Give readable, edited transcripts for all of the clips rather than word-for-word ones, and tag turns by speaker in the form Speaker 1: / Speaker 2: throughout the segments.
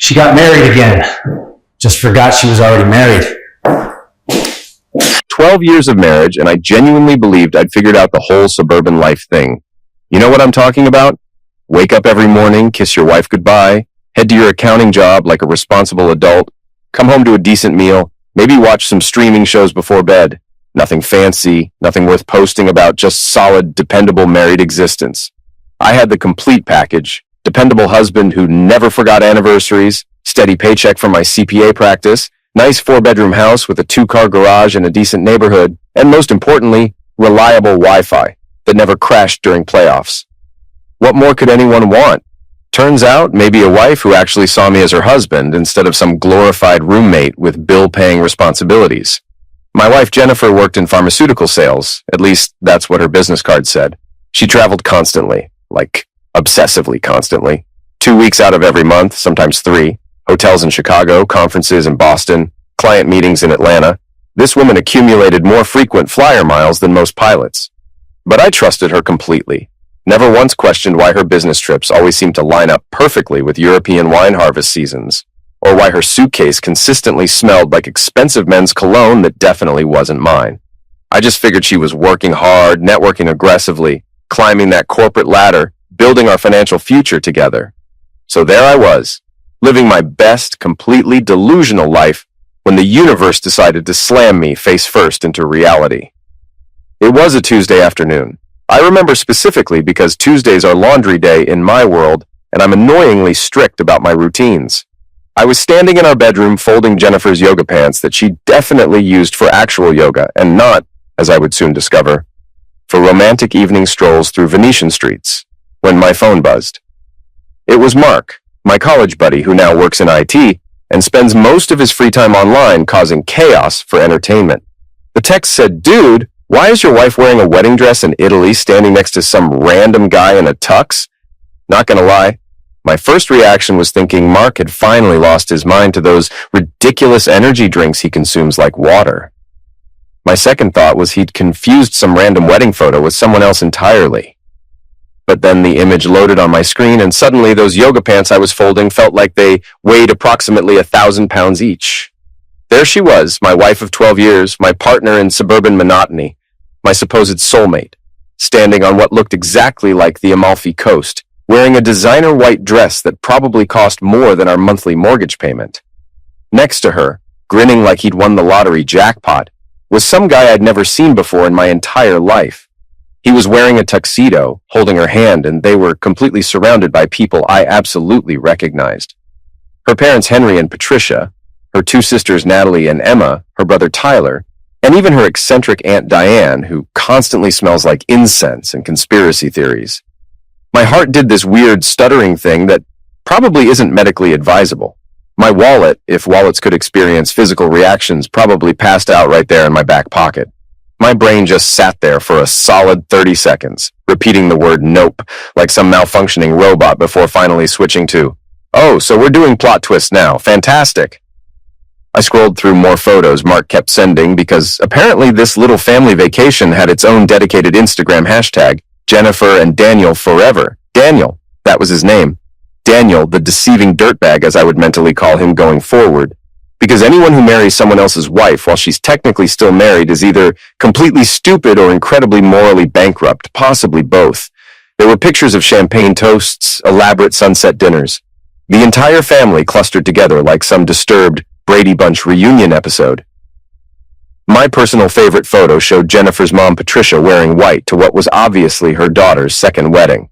Speaker 1: She got married again. Just forgot she was already married.
Speaker 2: 12 years of marriage, and I genuinely believed I'd figured out the whole suburban life thing. You know what I'm talking about? Wake up every morning, kiss your wife goodbye, head to your accounting job like a responsible adult, come home to a decent meal, maybe watch some streaming shows before bed. Nothing fancy, nothing worth posting about, just solid, dependable married existence. I had the complete package. Dependable husband who never forgot anniversaries, steady paycheck from my CPA practice, nice 4-bedroom house with a 2-car garage in a decent neighborhood, and most importantly, reliable Wi-Fi that never crashed during playoffs. What more could anyone want? Turns out, maybe a wife who actually saw me as her husband instead of some glorified roommate with bill-paying responsibilities. My wife Jennifer worked in pharmaceutical sales, at least that's what her business card said. She traveled constantly, like obsessively constantly. 2 weeks out of every month, sometimes 3. Hotels in Chicago, conferences in Boston, client meetings in Atlanta. This woman accumulated more frequent flyer miles than most pilots. But I trusted her completely. Never once questioned why her business trips always seemed to line up perfectly with European wine harvest seasons, or why her suitcase consistently smelled like expensive men's cologne that definitely wasn't mine. I just figured she was working hard, networking aggressively, climbing that corporate ladder, building our financial future together. So there I was, living my best, completely delusional life when the universe decided to slam me face first into reality. It was a Tuesday afternoon. I remember specifically because Tuesdays are laundry day in my world, and I'm annoyingly strict about my routines. I was standing in our bedroom folding Jennifer's yoga pants that she definitely used for actual yoga and not, as I would soon discover, for romantic evening strolls through Venetian streets, when my phone buzzed. It was Mark, my college buddy who now works in IT and spends most of his free time online causing chaos for entertainment. The text said, "Dude, why is your wife wearing a wedding dress in Italy standing next to some random guy in a tux?" Not gonna lie, my first reaction was thinking Mark had finally lost his mind to those ridiculous energy drinks he consumes like water. My second thought was he'd confused some random wedding photo with someone else entirely. But then the image loaded on my screen and suddenly those yoga pants I was folding felt like they weighed approximately 1,000 pounds each. There she was, my wife of 12 years, my partner in suburban monotony, my supposed soulmate, standing on what looked exactly like the Amalfi Coast, wearing a designer white dress that probably cost more than our monthly mortgage payment. Next to her, grinning like he'd won the lottery jackpot, was some guy I'd never seen before in my entire life. He was wearing a tuxedo, holding her hand, and they were completely surrounded by people I absolutely recognized. Her parents Henry and Patricia, her 2 sisters Natalie and Emma, her brother Tyler, and even her eccentric Aunt Diane, who constantly smells like incense and conspiracy theories. My heart did this weird stuttering thing that probably isn't medically advisable. My wallet, if wallets could experience physical reactions, probably passed out right there in my back pocket. My brain just sat there for a solid 30 seconds, repeating the word nope, like some malfunctioning robot before finally switching to, "Oh, so we're doing plot twists now. Fantastic." I scrolled through more photos Mark kept sending because apparently this little family vacation had its own dedicated Instagram hashtag, Jennifer and Daniel Forever. Daniel, that was his name. Daniel, the deceiving dirtbag as I would mentally call him going forward. Because anyone who marries someone else's wife while she's technically still married is either completely stupid or incredibly morally bankrupt, possibly both. There were pictures of champagne toasts, elaborate sunset dinners. The entire family clustered together like some disturbed Brady Bunch reunion episode. My personal favorite photo showed Jennifer's mom Patricia wearing white to what was obviously her daughter's second wedding.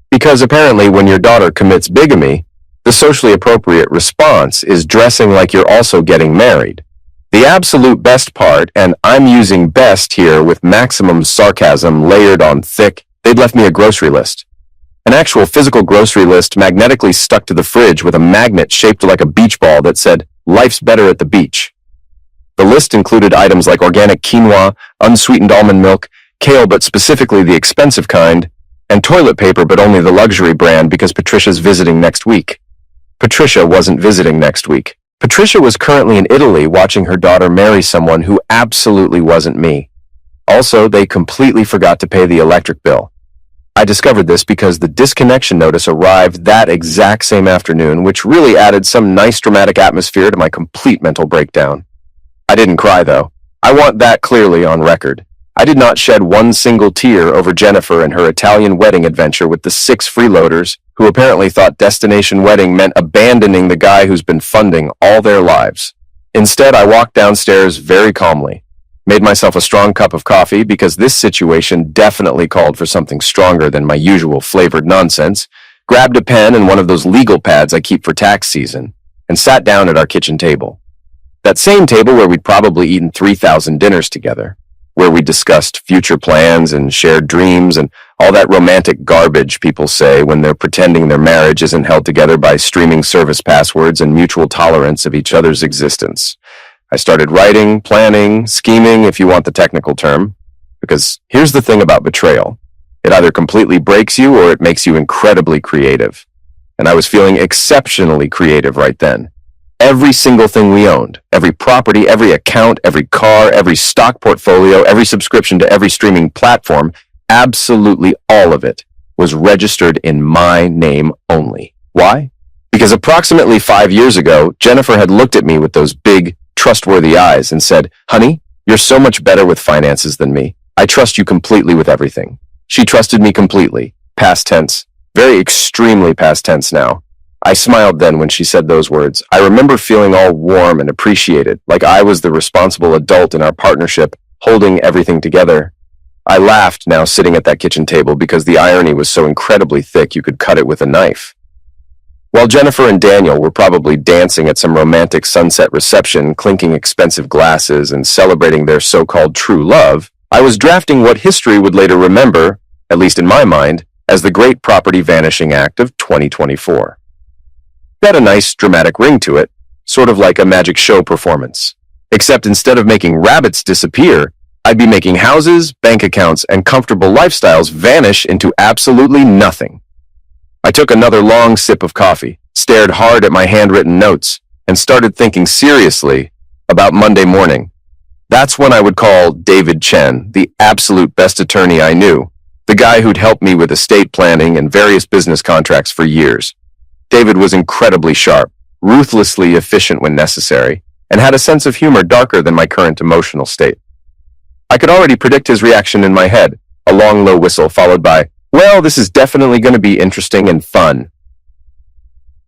Speaker 2: Because apparently when your daughter commits bigamy, the socially appropriate response is dressing like you're also getting married. The absolute best part, and I'm using best here with maximum sarcasm layered on thick, they'd left me a grocery list. An actual physical grocery list magnetically stuck to the fridge with a magnet shaped like a beach ball that said, "Life's better at the beach." The list included items like organic quinoa, unsweetened almond milk, kale but specifically the expensive kind, and toilet paper but only the luxury brand because Patricia's visiting next week. Patricia wasn't visiting next week. Patricia was currently in Italy watching her daughter marry someone who absolutely wasn't me. Also, they completely forgot to pay the electric bill. I discovered this because the disconnection notice arrived that exact same afternoon, which really added some nice dramatic atmosphere to my complete mental breakdown. I didn't cry, though. I want that clearly on record. I did not shed one single tear over Jennifer and her Italian wedding adventure with the 6 freeloaders who apparently thought destination wedding meant abandoning the guy who's been funding all their lives. Instead, I walked downstairs very calmly, made myself a strong cup of coffee because this situation definitely called for something stronger than my usual flavored nonsense, grabbed a pen and one of those legal pads I keep for tax season, and sat down at our kitchen table. That same table where we'd probably eaten 3,000 dinners together, where we discussed future plans and shared dreams and all that romantic garbage people say when they're pretending their marriage isn't held together by streaming service passwords and mutual tolerance of each other's existence. I started writing, planning, scheming, if you want the technical term, because here's the thing about betrayal. It either completely breaks you or it makes you incredibly creative. And I was feeling exceptionally creative right then. Every single thing we owned, every property, every account, every car, every stock portfolio, every subscription to every streaming platform, absolutely all of it was registered in my name only. Why? Because approximately 5 years ago, Jennifer had looked at me with those big, trustworthy eyes and said, "Honey, you're so much better with finances than me. I trust you completely with everything." She trusted me completely. Past tense. Very extremely past tense now. I smiled then when she said those words. I remember feeling all warm and appreciated, like I was the responsible adult in our partnership, holding everything together. I laughed now sitting at that kitchen table because the irony was so incredibly thick you could cut it with a knife. While Jennifer and Daniel were probably dancing at some romantic sunset reception, clinking expensive glasses and celebrating their so-called true love, I was drafting what history would later remember, at least in my mind, as the Great Property Vanishing Act of 2024. It had a nice dramatic ring to it, sort of like a magic show performance. Except instead of making rabbits disappear, I'd be making houses, bank accounts, and comfortable lifestyles vanish into absolutely nothing. I took another long sip of coffee, stared hard at my handwritten notes, and started thinking seriously about Monday morning. That's when I would call David Chen, the absolute best attorney I knew, the guy who'd helped me with estate planning and various business contracts for years. David was incredibly sharp, ruthlessly efficient when necessary, and had a sense of humor darker than my current emotional state. I could already predict his reaction in my head, a long low whistle followed by, "Well, this is definitely going to be interesting and fun."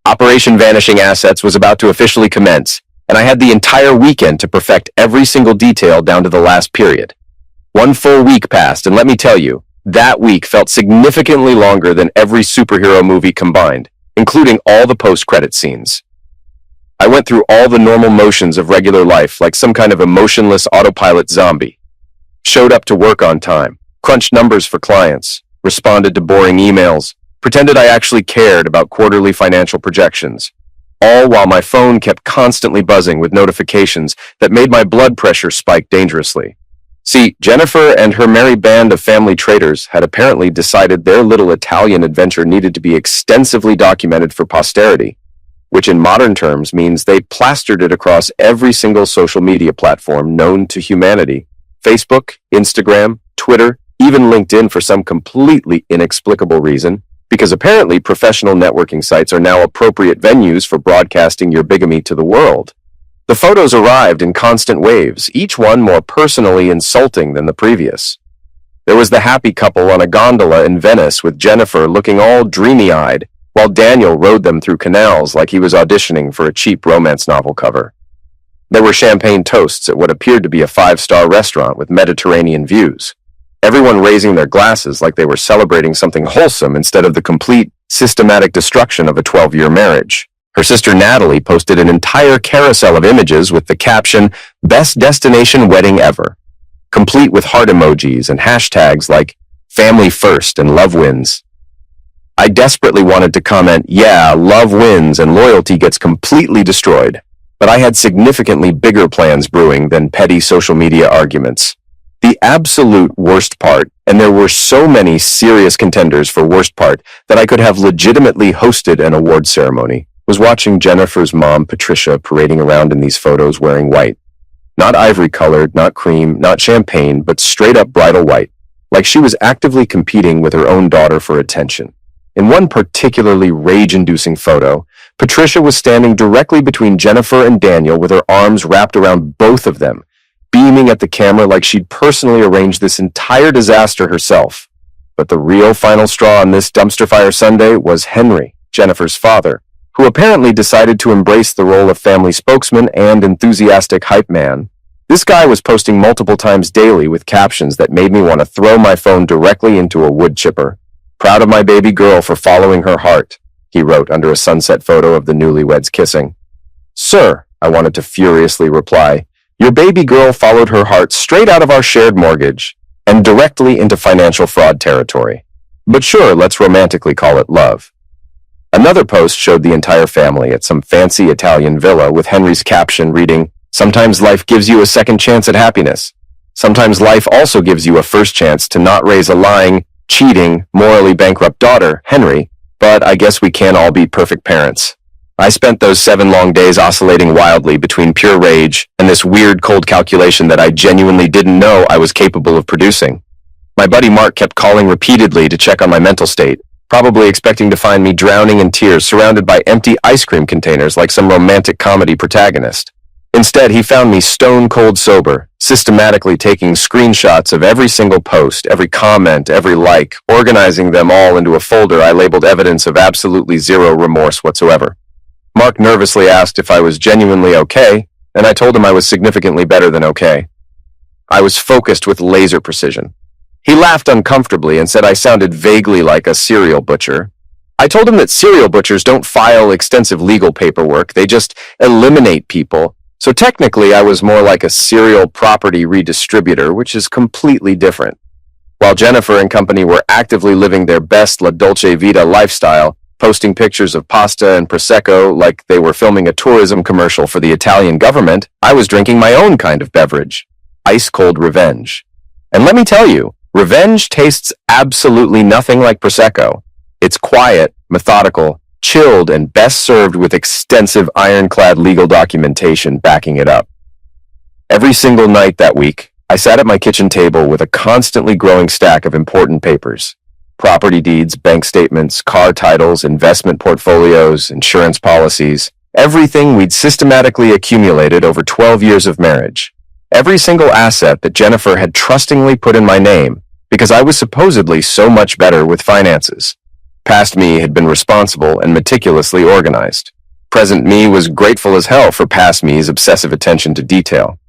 Speaker 2: Operation Vanishing Assets was about to officially commence, and I had the entire weekend to perfect every single detail down to the last period. 1 full week passed, and let me tell you, that week felt significantly longer than every superhero movie combined, including all the post-credit scenes. I went through all the normal motions of regular life like some kind of emotionless autopilot zombie. Showed up to work on time, crunched numbers for clients, responded to boring emails, pretended I actually cared about quarterly financial projections, all while my phone kept constantly buzzing with notifications that made my blood pressure spike dangerously. See, Jennifer and her merry band of family traitors had apparently decided their little Italian adventure needed to be extensively documented for posterity, which in modern terms means they plastered it across every single social media platform known to humanity. Facebook, Instagram, Twitter, even LinkedIn for some completely inexplicable reason, because apparently professional networking sites are now appropriate venues for broadcasting your bigamy to the world. The photos arrived in constant waves, each one more personally insulting than the previous. There was the happy couple on a gondola in Venice with Jennifer looking all dreamy-eyed, while Daniel rode them through canals like he was auditioning for a cheap romance novel cover. There were champagne toasts at what appeared to be a 5-star restaurant with Mediterranean views. Everyone raising their glasses like they were celebrating something wholesome instead of the complete, systematic destruction of a 12-year marriage. Her sister Natalie posted an entire carousel of images with the caption, "Best Destination Wedding Ever," complete with heart emojis and hashtags like "Family First" and "Love Wins." I desperately wanted to comment, "Yeah, love wins and loyalty gets completely destroyed," but I had significantly bigger plans brewing than petty social media arguments. The absolute worst part, and there were so many serious contenders for worst part that I could have legitimately hosted an award ceremony, was watching Jennifer's mom, Patricia, parading around in these photos wearing white. Not ivory-colored, not cream, not champagne, but straight-up bridal white, like she was actively competing with her own daughter for attention. In one particularly rage-inducing photo, Patricia was standing directly between Jennifer and Daniel with her arms wrapped around both of them, beaming at the camera like she'd personally arranged this entire disaster herself. But the real final straw on this dumpster fire Sunday was Henry, Jennifer's father, who apparently decided to embrace the role of family spokesman and enthusiastic hype man. This guy was posting multiple times daily with captions that made me want to throw my phone directly into a wood chipper. "Proud of my baby girl for following her heart," he wrote under a sunset photo of the newlyweds kissing. "Sir," I wanted to furiously reply, "your baby girl followed her heart straight out of our shared mortgage and directly into financial fraud territory. But sure, let's romantically call it love." Another post showed the entire family at some fancy Italian villa with Henry's caption reading, "Sometimes life gives you a second chance at happiness. Sometimes life also gives you a first chance to not raise a lying, cheating, morally bankrupt daughter, Henry, but I guess we can't all be perfect parents." I spent those 7 long days oscillating wildly between pure rage and this weird cold calculation that I genuinely didn't know I was capable of producing. My buddy Mark kept calling repeatedly to check on my mental state, probably expecting to find me drowning in tears surrounded by empty ice cream containers like some romantic comedy protagonist. Instead, he found me stone cold sober, systematically taking screenshots of every single post, every comment, every like, organizing them all into a folder I labeled evidence of absolutely zero remorse whatsoever. Mark nervously asked if I was genuinely okay, and I told him I was significantly better than okay. I was focused with laser precision. He laughed uncomfortably and said I sounded vaguely like a serial butcher. I told him that serial butchers don't file extensive legal paperwork, they just eliminate people. So technically I was more like a serial property redistributor, which is completely different. While Jennifer and company were actively living their best La Dolce Vita lifestyle, posting pictures of pasta and Prosecco like they were filming a tourism commercial for the Italian government, I was drinking my own kind of beverage, ice-cold revenge. And let me tell you, revenge tastes absolutely nothing like Prosecco. It's quiet, methodical, chilled, and best served with extensive ironclad legal documentation backing it up. Every single night that week, I sat at my kitchen table with a constantly growing stack of important papers. Property deeds, bank statements, car titles, investment portfolios, insurance policies, everything we'd systematically accumulated over 12 years of marriage. Every single asset that Jennifer had trustingly put in my name, because I was supposedly so much better with finances. Past me had been responsible and meticulously organized. Present me was grateful as hell for past me's obsessive attention to detail.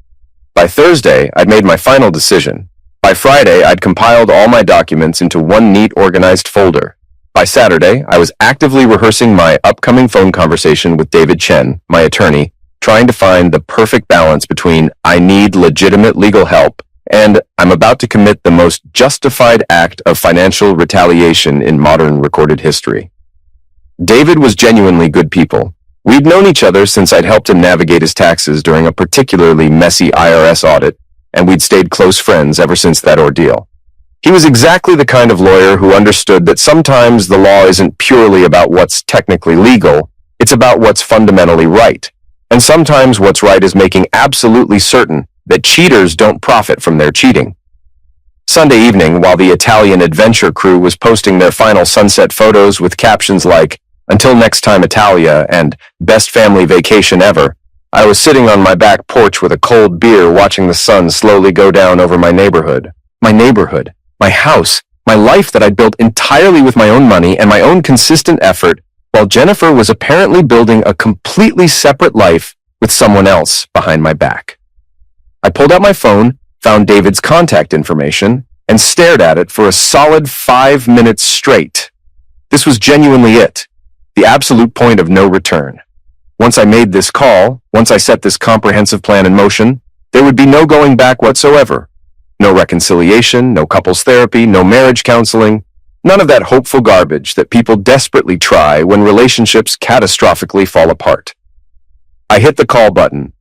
Speaker 2: By Thursday, I'd made my final decision. By Friday, I'd compiled all my documents into one neat, organized folder. By Saturday, I was actively rehearsing my upcoming phone conversation with David Chen, my attorney, trying to find the perfect balance between I need legitimate legal help and I'm about to commit the most justified act of financial retaliation in modern recorded history. David was genuinely good people. We'd known each other since I'd helped him navigate his taxes during a particularly messy IRS audit, and we'd stayed close friends ever since that ordeal. He was exactly the kind of lawyer who understood that sometimes the law isn't purely about what's technically legal, it's about what's fundamentally right. And sometimes what's right is making absolutely certain that cheaters don't profit from their cheating. Sunday evening, while the Italian adventure crew was posting their final sunset photos with captions like, "Until next time Italia," and "Best family vacation ever," I was sitting on my back porch with a cold beer watching the sun slowly go down over my neighborhood, my house, my life that I'd built entirely with my own money and my own consistent effort, while Jennifer was apparently building a completely separate life with someone else behind my back. I pulled out my phone, found David's contact information, and stared at it for a solid 5 minutes straight. This was genuinely it, the absolute point of no return. Once I made this call, once I set this comprehensive plan in motion, there would be no going back whatsoever. No reconciliation, no couples therapy, no marriage counseling, none of that hopeful garbage that people desperately try when relationships catastrophically fall apart. I hit the call button.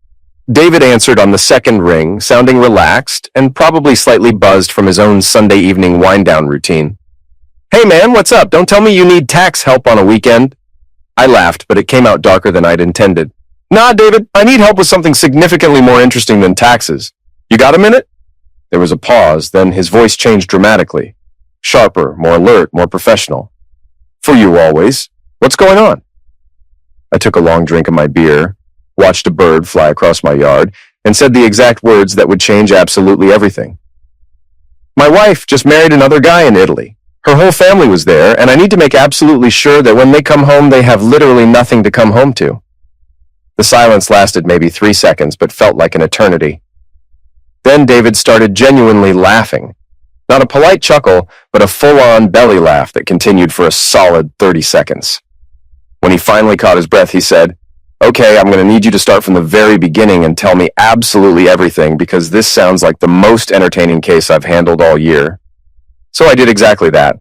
Speaker 2: David answered on the second ring, sounding relaxed and probably slightly buzzed from his own Sunday evening wind-down routine. "Hey man, what's up? Don't tell me you need tax help on a weekend." I laughed, but it came out darker than I'd intended. "Nah, David, I need help with something significantly more interesting than taxes. You got a minute?" There was a pause, then his voice changed dramatically. Sharper, more alert, more professional. For you always. What's going on? I took a long drink of my beer, watched a bird fly across my yard, and said the exact words that would change absolutely everything. My wife just married another guy in Italy. Her whole family was there, and I need to make absolutely sure that when they come home, they have literally nothing to come home to. The silence lasted maybe 3 seconds, but felt like an eternity. Then David started genuinely laughing. Not a polite chuckle, but a full-on belly laugh that continued for a solid 30 seconds. When he finally caught his breath, he said, "Okay, I'm going to need you to start from the very beginning and tell me absolutely everything, because this sounds like the most entertaining case I've handled all year." So I did exactly that.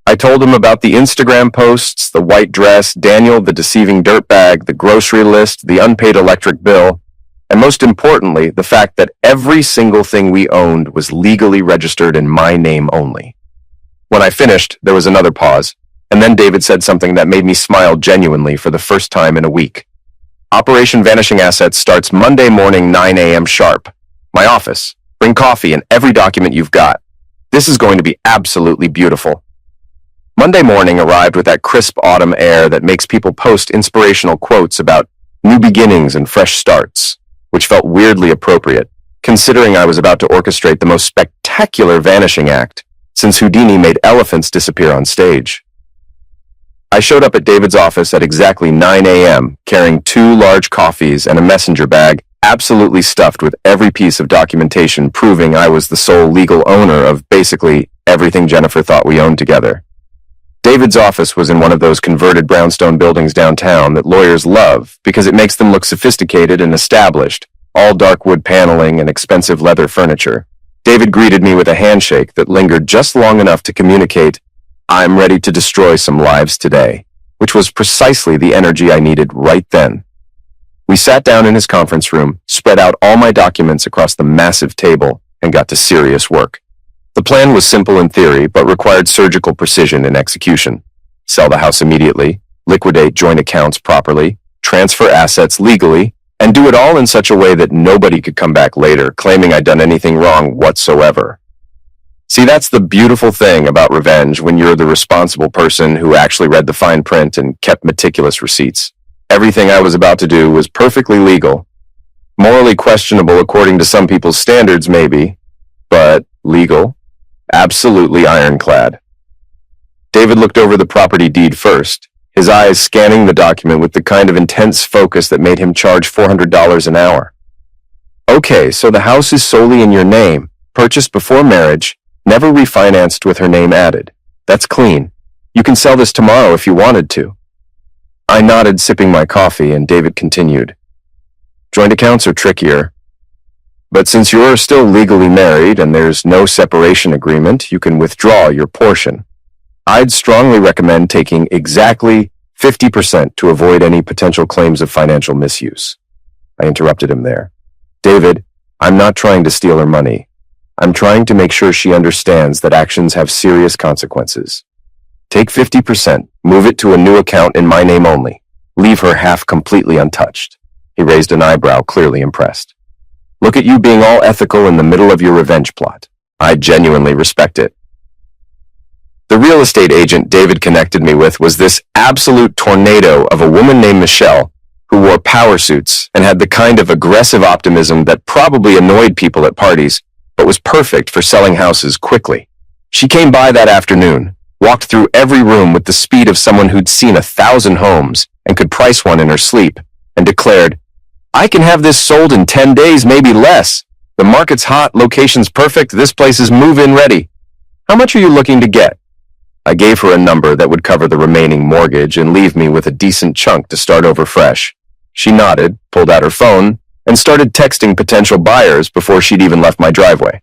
Speaker 2: I told him about the Instagram posts, the white dress, Daniel the deceiving dirtbag, the grocery list, the unpaid electric bill, and most importantly, the fact that every single thing we owned was legally registered in my name only. When I finished, there was another pause, and then David said something that made me smile genuinely for the first time in a week. Operation Vanishing Assets starts Monday morning 9 a.m. sharp. My office. Bring coffee and every document you've got. This is going to be absolutely beautiful. Monday morning arrived with that crisp autumn air that makes people post inspirational quotes about new beginnings and fresh starts, which felt weirdly appropriate, considering I was about to orchestrate the most spectacular vanishing act since Houdini made elephants disappear on stage. I showed up at David's office at exactly 9 a.m., carrying 2 large coffees and a messenger bag absolutely stuffed with every piece of documentation proving I was the sole legal owner of basically everything Jennifer thought we owned together. David's office was in one of those converted brownstone buildings downtown that lawyers love because it makes them look sophisticated and established, all dark wood paneling and expensive leather furniture. David greeted me with a handshake that lingered just long enough to communicate, "I'm ready to destroy some lives today," which was precisely the energy I needed right then. We sat down in his conference room, spread out all my documents across the massive table, and got to serious work. The plan was simple in theory, but required surgical precision in execution. Sell the house immediately, liquidate joint accounts properly, transfer assets legally, and do it all in such a way that nobody could come back later claiming I'd done anything wrong whatsoever. See, that's the beautiful thing about revenge when you're the responsible person who actually read the fine print and kept meticulous receipts. Everything I was about to do was perfectly legal. Morally questionable according to some people's standards, maybe, but legal. Absolutely ironclad. David looked over the property deed first, his eyes scanning the document with the kind of intense focus that made him charge $400 an hour. Okay, so the house is solely in your name, purchased before marriage, never refinanced with her name added. That's clean. You can sell this tomorrow if you wanted to. I nodded, sipping my coffee, and David continued. Joint accounts are trickier. But since you're still legally married and there's no separation agreement, you can withdraw your portion. I'd strongly recommend taking exactly 50% to avoid any potential claims of financial misuse. I interrupted him there. David, I'm not trying to steal her money. I'm trying to make sure she understands that actions have serious consequences. Take 50%, move it to a new account in my name only. Leave her half completely untouched. He raised an eyebrow, clearly impressed. Look at you being all ethical in the middle of your revenge plot. I genuinely respect it. The real estate agent David connected me with was this absolute tornado of a woman named Michelle who wore power suits and had the kind of aggressive optimism that probably annoyed people at parties, but was perfect for selling houses quickly. She came by that afternoon, walked through every room with the speed of someone who'd seen 1,000 homes and could price one in her sleep, and declared, "I can have this sold in 10 days, maybe less. The market's hot, location's perfect, this place is move-in ready. How much are you looking to get?" I gave her a number that would cover the remaining mortgage and leave me with a decent chunk to start over fresh. She nodded, pulled out her phone, and started texting potential buyers before she'd even left my driveway.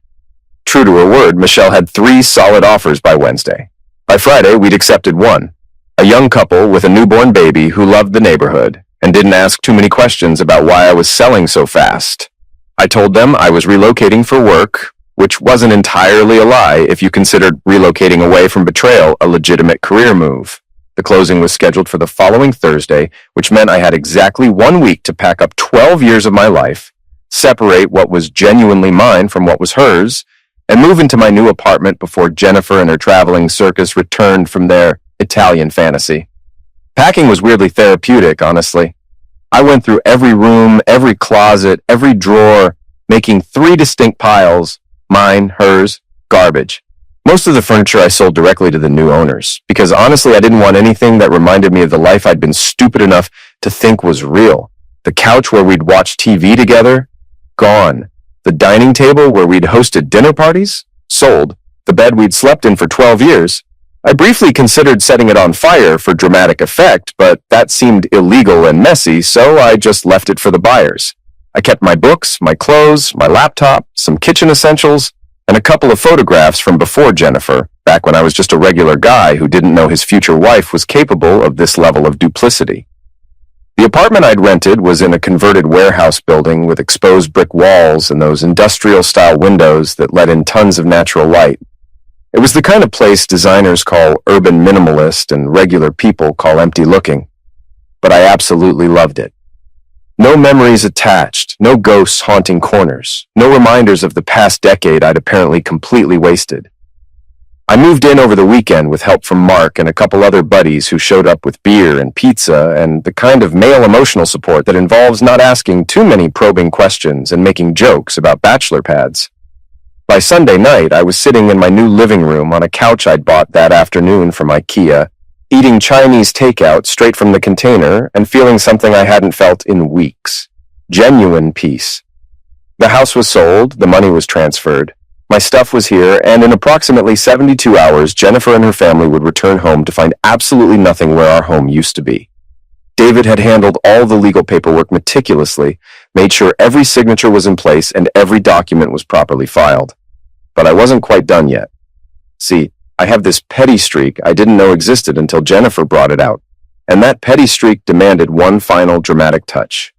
Speaker 2: True to her word, Michelle had 3 solid offers by Wednesday. By Friday, we'd accepted one. A young couple with a newborn baby who loved the neighborhood and didn't ask too many questions about why I was selling so fast. I told them I was relocating for work, which wasn't entirely a lie if you considered relocating away from betrayal a legitimate career move. The closing was scheduled for the following Thursday, which meant I had exactly 1 week to pack up 12 years of my life, separate what was genuinely mine from what was hers, and move into my new apartment before Jennifer and her traveling circus returned from their Italian fantasy. Packing was weirdly therapeutic, honestly. I went through every room, every closet, every drawer, making 3 distinct piles: mine, hers, garbage. Most of the furniture I sold directly to the new owners, because honestly I didn't want anything that reminded me of the life I'd been stupid enough to think was real. The couch where we'd watch TV together? Gone. The dining table where we'd hosted dinner parties? Sold. The bed we'd slept in for 12 years? I briefly considered setting it on fire for dramatic effect, but that seemed illegal and messy, so I just left it for the buyers. I kept my books, my clothes, my laptop, some kitchen essentials, and a couple of photographs from before Jennifer, back when I was just a regular guy who didn't know his future wife was capable of this level of duplicity. The apartment I'd rented was in a converted warehouse building with exposed brick walls and those industrial-style windows that let in tons of natural light. It was the kind of place designers call urban minimalist and regular people call empty-looking. But I absolutely loved it. No memories attached, no ghosts haunting corners, no reminders of the past decade I'd apparently completely wasted. I moved in over the weekend with help from Mark and a couple other buddies who showed up with beer and pizza and the kind of male emotional support that involves not asking too many probing questions and making jokes about bachelor pads. By Sunday night, I was sitting in my new living room on a couch I'd bought that afternoon from IKEA, eating Chinese takeout straight from the container and feeling something I hadn't felt in weeks. Genuine peace. The house was sold, the money was transferred, my stuff was here, and in approximately 72 hours, Jennifer and her family would return home to find absolutely nothing where our home used to be. David had handled all the legal paperwork meticulously, made sure every signature was in place and every document was properly filed. But I wasn't quite done yet. See, I have this petty streak I didn't know existed until Jennifer brought it out, and that petty streak demanded one final dramatic touch.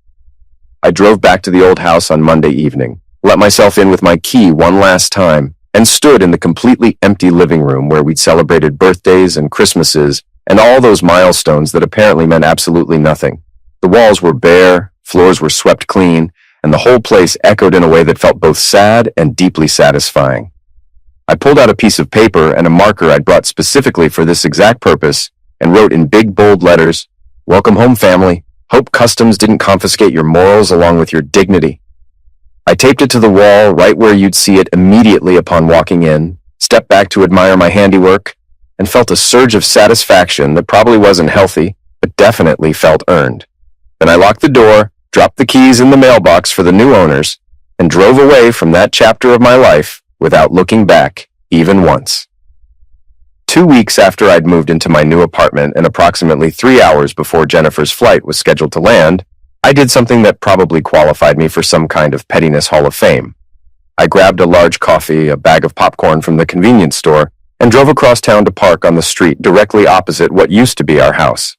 Speaker 2: I drove back to the old house on Monday evening, let myself in with my key one last time, and stood in the completely empty living room where we'd celebrated birthdays and Christmases and all those milestones that apparently meant absolutely nothing. The walls were bare, floors were swept clean, and the whole place echoed in a way that felt both sad and deeply satisfying. I pulled out a piece of paper and a marker I'd brought specifically for this exact purpose and wrote in big bold letters, "Welcome home, family. Hope customs didn't confiscate your morals along with your dignity." I taped it to the wall right where you'd see it immediately upon walking in, stepped back to admire my handiwork, and felt a surge of satisfaction that probably wasn't healthy, but definitely felt earned. Then I locked the door, dropped the keys in the mailbox for the new owners, and drove away from that chapter of my life without looking back, even once. 2 weeks after I'd moved into my new apartment and approximately 3 hours before Jennifer's flight was scheduled to land, I did something that probably qualified me for some kind of pettiness hall of fame. I grabbed a large coffee, a bag of popcorn from the convenience store, and drove across town to park on the street directly opposite what used to be our house.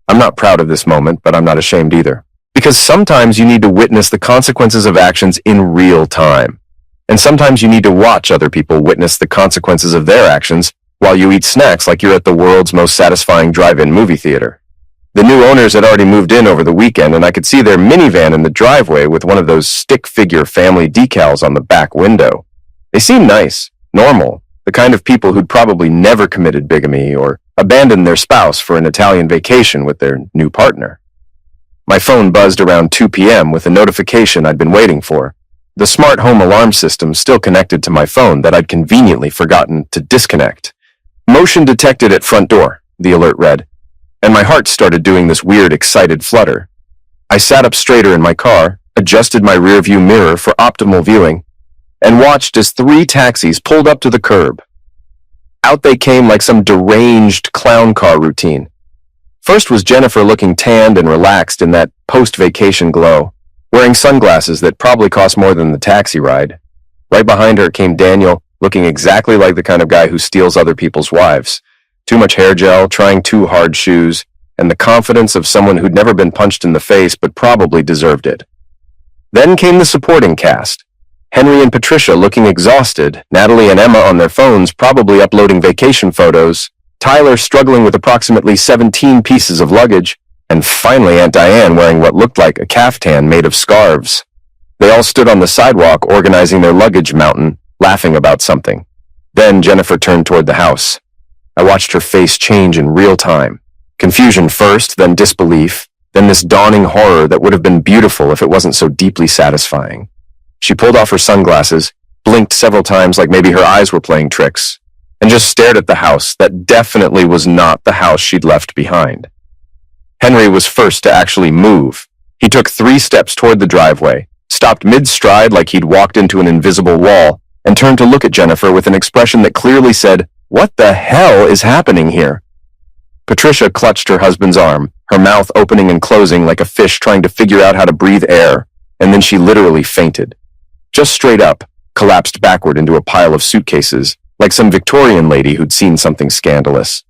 Speaker 2: I'm not proud of this moment, but I'm not ashamed either. Because sometimes you need to witness the consequences of actions in real time. And sometimes you need to watch other people witness the consequences of their actions while you eat snacks like you're at the world's most satisfying drive-in movie theater. The new owners had already moved in over the weekend, and I could see their minivan in the driveway with one of those stick-figure family decals on the back window. They seemed nice, normal, the kind of people who'd probably never committed bigamy or abandoned their spouse for an Italian vacation with their new partner. My phone buzzed around 2 p.m. with a notification I'd been waiting for. The smart home alarm system still connected to my phone that I'd conveniently forgotten to disconnect. "Motion detected at front door," the alert read, and my heart started doing this weird, excited flutter. I sat up straighter in my car, adjusted my rearview mirror for optimal viewing, and watched as 3 taxis pulled up to the curb. Out they came like some deranged clown car routine. First was Jennifer looking tanned and relaxed in that post-vacation glow, wearing sunglasses that probably cost more than the taxi ride. Right behind her came Daniel, looking exactly like the kind of guy who steals other people's wives. Too much hair gel, trying too hard shoes, and the confidence of someone who'd never been punched in the face but probably deserved it. Then came the supporting cast. Henry and Patricia looking exhausted, Natalie and Emma on their phones probably uploading vacation photos, Tyler struggling with approximately 17 pieces of luggage, and finally Aunt Diane wearing what looked like a caftan made of scarves. They all stood on the sidewalk organizing their luggage mountain, laughing about something. Then Jennifer turned toward the house. I watched her face change in real time. Confusion first, then disbelief, then this dawning horror that would have been beautiful if it wasn't so deeply satisfying. She pulled off her sunglasses, blinked several times like maybe her eyes were playing tricks, and just stared at the house that definitely was not the house she'd left behind. Henry was first to actually move. He took 3 steps toward the driveway, stopped mid-stride like he'd walked into an invisible wall, and turned to look at Jennifer with an expression that clearly said, "What the hell is happening here?" Patricia clutched her husband's arm, her mouth opening and closing like a fish trying to figure out how to breathe air, and then she literally fainted. Just straight up, collapsed backward into a pile of suitcases, like some Victorian lady who'd seen something scandalous.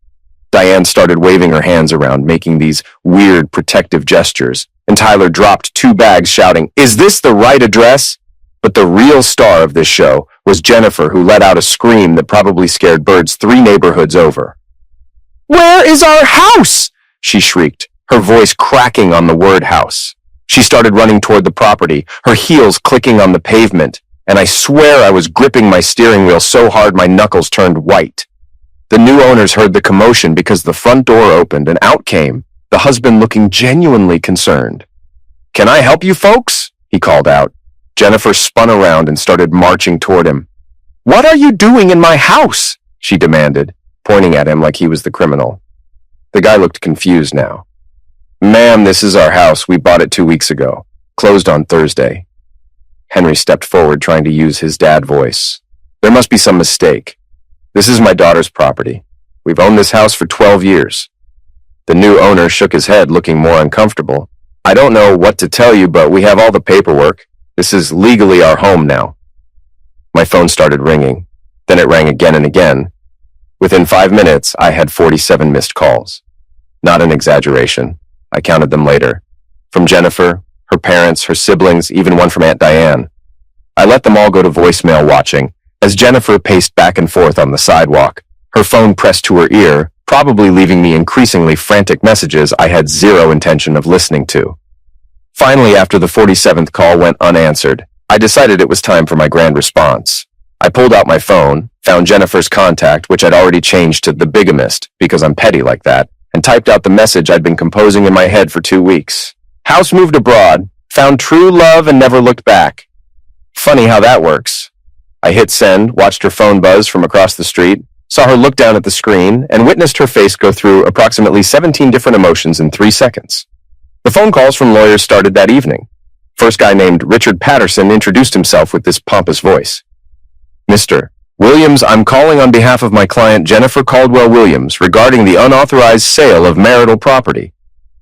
Speaker 2: Diane started waving her hands around, making these weird protective gestures, and Tyler dropped 2 bags shouting, "Is this the right address?" But the real star of this show was Jennifer, who let out a scream that probably scared birds 3 neighborhoods over. "Where is our house?" she shrieked, her voice cracking on the word house. She started running toward the property, her heels clicking on the pavement, and I swear I was gripping my steering wheel so hard my knuckles turned white. The new owners heard the commotion because the front door opened and out came, the husband looking genuinely concerned. "Can I help you folks?" he called out. Jennifer spun around and started marching toward him. "What are you doing in my house?" she demanded, pointing at him like he was the criminal. The guy looked confused now. "Ma'am, this is our house. We bought it 2 weeks ago. Closed on Thursday." Henry stepped forward, trying to use his dad voice. "There must be some mistake. This is my daughter's property. We've owned this house for 12 years. The new owner shook his head, looking more uncomfortable. "I don't know what to tell you, but we have all the paperwork. This is legally our home now." My phone started ringing. Then it rang again and again. Within 5 minutes, I had 47 missed calls. Not an exaggeration. I counted them later. From Jennifer, her parents, her siblings, even one from Aunt Diane. I let them all go to voicemail watching, as Jennifer paced back and forth on the sidewalk, her phone pressed to her ear, probably leaving me increasingly frantic messages I had zero intention of listening to. Finally, after the 47th call went unanswered, I decided it was time for my grand response. I pulled out my phone, found Jennifer's contact, which I'd already changed to the bigamist, because I'm petty like that, and typed out the message I'd been composing in my head for 2 weeks. "House moved abroad, found true love and never looked back." Funny how that works. I hit send, watched her phone buzz from across the street, saw her look down at the screen, and witnessed her face go through approximately 17 different emotions in 3 seconds. The phone calls from lawyers started that evening. First guy named Richard Patterson introduced himself with this pompous voice. "Mr. Williams, I'm calling on behalf of my client Jennifer Caldwell Williams regarding the unauthorized sale of marital property."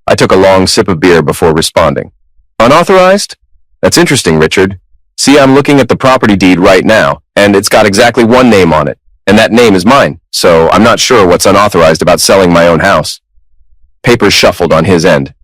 Speaker 2: I took a long sip of beer before responding. "Unauthorized? That's interesting, Richard. See, I'm looking at the property deed right now, and it's got exactly one name on it, and that name is mine, so I'm not sure what's unauthorized about selling my own house." Papers shuffled on his end.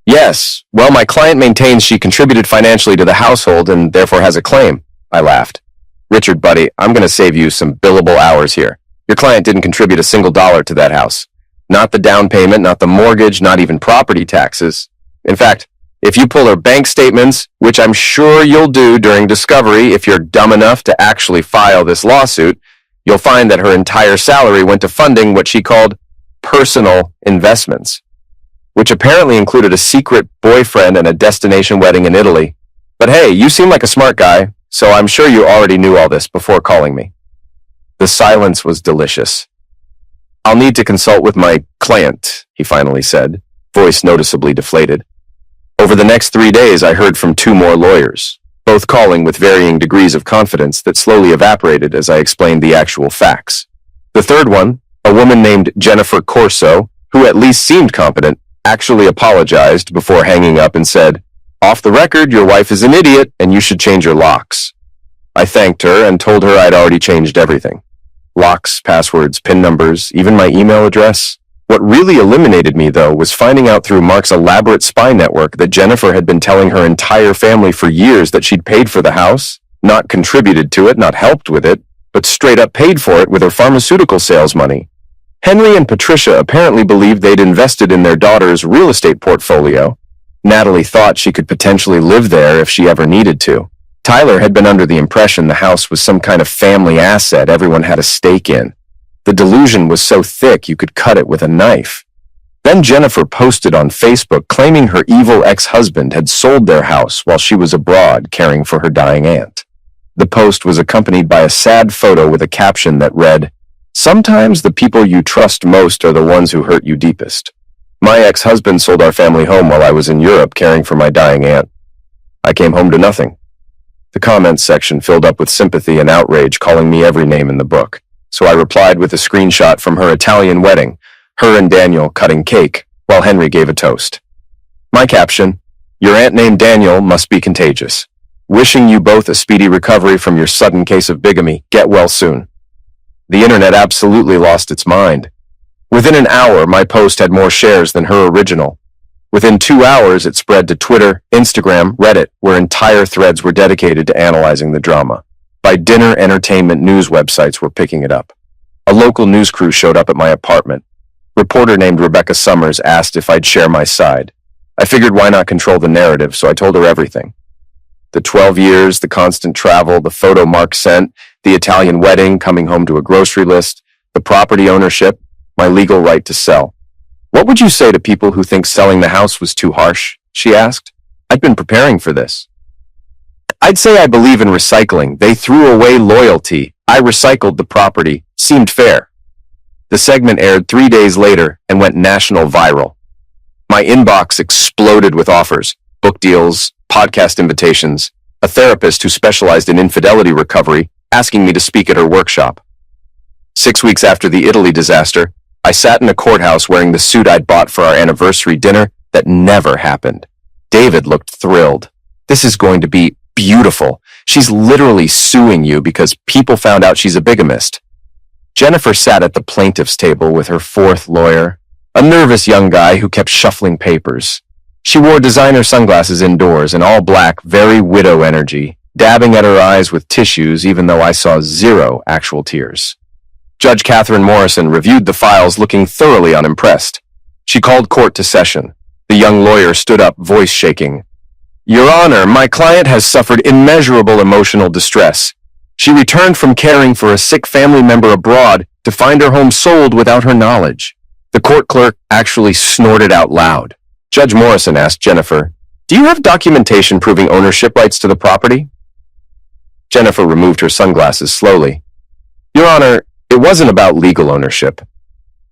Speaker 2: "Yes, well, my client maintains she contributed financially to the household and therefore has a claim." I laughed. "Richard, buddy, I'm going to save you some billable hours here. Your client didn't contribute a single dollar to that house. Not the down payment, not the mortgage, not even property taxes. In fact, if you pull her bank statements, which I'm sure you'll do during discovery if you're dumb enough to actually file this lawsuit, you'll find that her entire salary went to funding what she called personal investments, which apparently included a secret boyfriend and a destination wedding in Italy. But hey, you seem like a smart guy, so I'm sure you already knew all this before calling me." The silence was delicious. "I'll need to consult with my client," he finally said, voice noticeably deflated. Over the next 3 days, I heard from 2 more lawyers, both calling with varying degrees of confidence that slowly evaporated as I explained the actual facts. The third one, a woman named Jennifer Corso, who at least seemed competent, actually apologized before hanging up and said, "Off the record, your wife is an idiot and you should change your locks." I thanked her and told her I'd already changed everything. Locks, passwords, PIN numbers, even my email address. What really eliminated me, though, was finding out through Mark's elaborate spy network that Jennifer had been telling her entire family for years that she'd paid for the house, not contributed to it, not helped with it, but straight up paid for it with her pharmaceutical sales money. Henry and Patricia apparently believed they'd invested in their daughter's real estate portfolio. Natalie thought she could potentially live there if she ever needed to. Tyler had been under the impression the house was some kind of family asset everyone had a stake in. The delusion was so thick you could cut it with a knife. Then Jennifer posted on Facebook claiming her evil ex-husband had sold their house while she was abroad caring for her dying aunt. The post was accompanied by a sad photo with a caption that read, "Sometimes the people you trust most are the ones who hurt you deepest. My ex-husband sold our family home while I was in Europe caring for my dying aunt. I came home to nothing." The comments section filled up with sympathy and outrage, calling me every name in the book. So I replied with a screenshot from her Italian wedding, her and Daniel cutting cake, while Henry gave a toast. My caption, "Your aunt named Daniel must be contagious. Wishing you both a speedy recovery from your sudden case of bigamy. Get well soon." The internet absolutely lost its mind. Within an hour, my post had more shares than her original. Within 2 hours, it spread to Twitter, Instagram, Reddit, where entire threads were dedicated to analyzing the drama. By dinner, entertainment news websites were picking it up. A local news crew showed up at my apartment. Reporter named Rebecca Summers asked if I'd share my side. I figured why not control the narrative, so I told her everything. The 12 years, the constant travel, the photo Mark sent, the Italian wedding, coming home to a grocery list, the property ownership, my legal right to sell. "What would you say to people who think selling the house was too harsh?" she asked. "I'd been preparing for this." "I'd say I believe in recycling. They threw away loyalty. I recycled the property. Seemed fair." The segment aired 3 days later and went national viral. My inbox exploded with offers, book deals, podcast invitations, a therapist who specialized in infidelity recovery asking me to speak at her workshop. 6 weeks after the Italy disaster, I sat in a courthouse wearing the suit I'd bought for our anniversary dinner that never happened. David looked thrilled. "This is going to be beautiful. She's literally suing you because people found out she's a bigamist." Jennifer sat at the plaintiff's table with her fourth lawyer, a nervous young guy who kept shuffling papers. She wore designer sunglasses indoors and all black, very widow energy, dabbing at her eyes with tissues even though I saw zero actual tears. Judge Catherine Morrison reviewed the files looking thoroughly unimpressed. She called court to session. The young lawyer stood up, voice shaking. "Your Honor, my client has suffered immeasurable emotional distress. She returned from caring for a sick family member abroad to find her home sold without her knowledge." The court clerk actually snorted out loud. Judge Morrison asked Jennifer, "Do you have documentation proving ownership rights to the property?" Jennifer removed her sunglasses slowly. "Your Honor, it wasn't about legal ownership.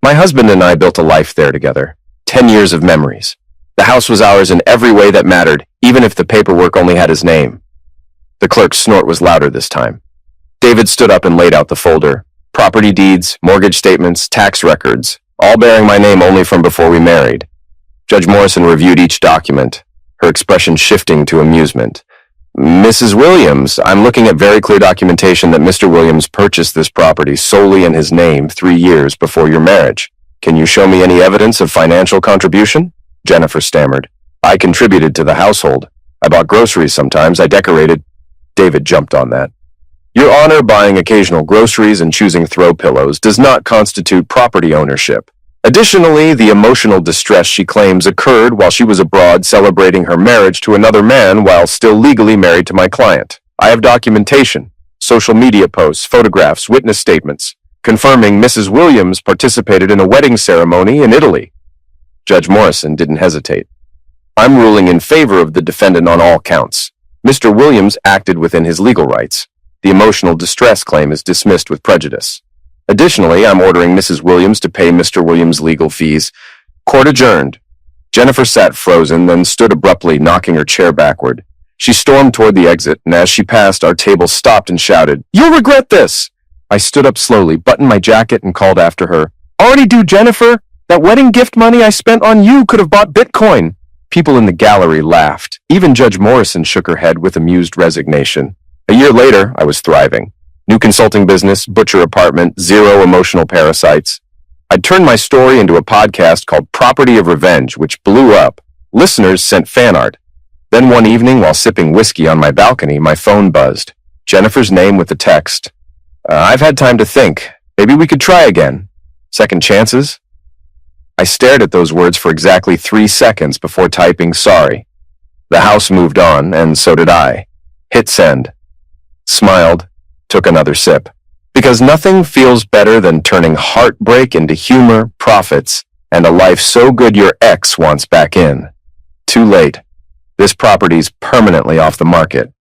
Speaker 2: My husband and I built a life there together. 10 years of memories. The house was ours in every way that mattered, even if the paperwork only had his name." The clerk's snort was louder this time. David stood up and laid out the folder. Property deeds, mortgage statements, tax records, all bearing my name only from before we married. Judge Morrison reviewed each document, her expression shifting to amusement. "Mrs. Williams, I'm looking at very clear documentation that Mr. Williams purchased this property solely in his name 3 years before your marriage. Can you show me any evidence of financial contribution?" Jennifer stammered. "I contributed to the household. I bought groceries sometimes. I decorated." David jumped on that. "Your Honor, buying occasional groceries and choosing throw pillows does not constitute property ownership. Additionally, the emotional distress she claims occurred while she was abroad celebrating her marriage to another man while still legally married to my client. I have documentation, social media posts, photographs, witness statements, confirming Mrs. Williams participated in a wedding ceremony in Italy." Judge Morrison didn't hesitate. "I'm ruling in favor of the defendant on all counts. Mr. Williams acted within his legal rights. The emotional distress claim is dismissed with prejudice. Additionally, I'm ordering Mrs. Williams to pay Mr. Williams' legal fees. Court adjourned." Jennifer sat frozen, then stood abruptly, knocking her chair backward. She stormed toward the exit, and as she passed, our table stopped and shouted, "You'll regret this!" I stood up slowly, buttoned my jacket, and called after her, "Already due, Jennifer! That wedding gift money I spent on you could have bought Bitcoin!" People in the gallery laughed. Even Judge Morrison shook her head with amused resignation. A year later, I was thriving. New consulting business, butcher apartment, zero emotional parasites. I'd turned my story into a podcast called Property of Revenge, which blew up. Listeners sent fan art. Then one evening, while sipping whiskey on my balcony, my phone buzzed. Jennifer's name with the text. "I've had time to think. Maybe we could try again. Second chances?" I stared at those words for exactly 3 seconds before typing sorry. The house moved on, and so did I. Hit send. smiled, took another sip. Because nothing feels better than turning heartbreak into humor, profits, and a life so good your ex wants back in. Too late. This property's permanently off the market.